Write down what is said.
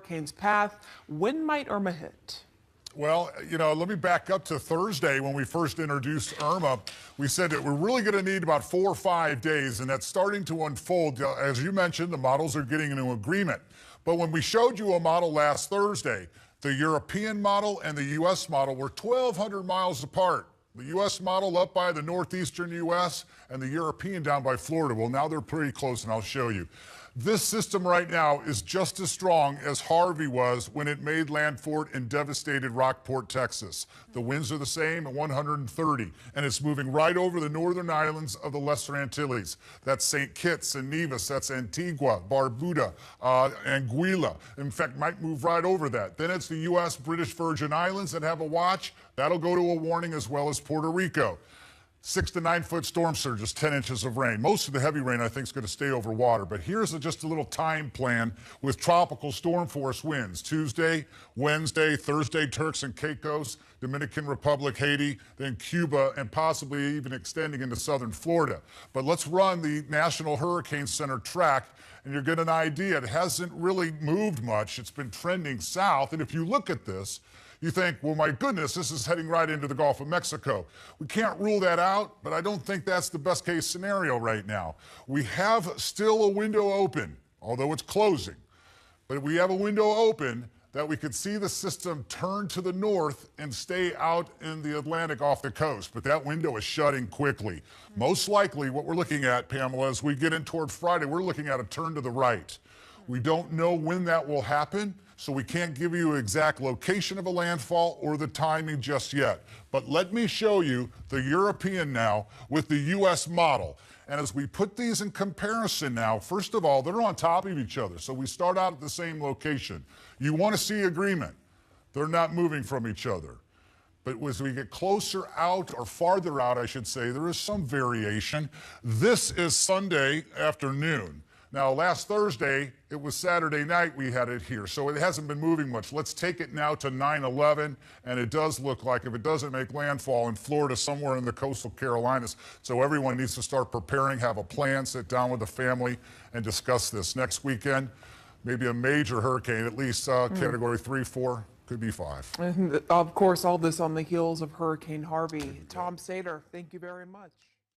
hurricane's path. When might Irma hit? Well, let me back up to Thursday when we first introduced Irma. We said that we're really going to need about 4 or 5 days, and that's starting to unfold. As you mentioned, the models are getting into agreement. But when we showed you a model last Thursday, the European model and the U.S. model were 1,200 miles apart. The U.S. model up by the northeastern U.S. and the European down by Florida. Well, now they're pretty close, and I'll show you. This system right now is just as strong as Harvey was when it made landfall and devastated Rockport, Texas. The winds are the same at 130, and it's moving right over the northern islands of the Lesser Antilles. That's St. Kitts and Nevis. That's Antigua, Barbuda, Anguilla. In fact, might move right over that. Then it's the U.S. British Virgin Islands that have a watch. That'll go to a warning, as well as Puerto Rico. 6 to 9 foot storm surges, 10 inches of rain. Most of the heavy rain, I think, is going to stay over water. But here's just a little time plan with tropical storm force winds. Tuesday, Wednesday, Thursday, Turks and Caicos, Dominican Republic, Haiti, then Cuba, and possibly even extending into southern Florida. But let's run the National Hurricane Center track, and you'll get an idea. It hasn't really moved much. It's been trending south. And if you look at this, you think, well, my goodness, this is heading right into the Gulf of Mexico. We can't rule that out, but I don't think that's the best case scenario right now. We have still a window open, although it's closing. But we have a window open that we could see the system turn to the north and stay out in the Atlantic off the coast. But that window is shutting quickly. Most likely what we're looking at, Pamela, as we get in toward Friday, we're looking at a turn to the right. We don't know when that will happen, so we can't give you an exact location of a landfall or the timing just yet. But let me show you the European now with the U.S. model. And as we put these in comparison now, first of all, they're on top of each other. So we start out at the same location. You want to see agreement. They're not moving from each other. But as we get closer out, or farther out, I should say, there is some variation. This is Sunday afternoon. Now, last Thursday, it was Saturday night we had it here, so it hasn't been moving much. Let's take it now to 9/11, and it does look like, if it doesn't make landfall in Florida, somewhere in the coastal Carolinas. So everyone needs to start preparing, have a plan, sit down with the family, and discuss this. Next weekend, maybe a major hurricane, at least category 3, 4, could be 5. And of course, all this on the heels of Hurricane Harvey. Tom Sater, thank you very much.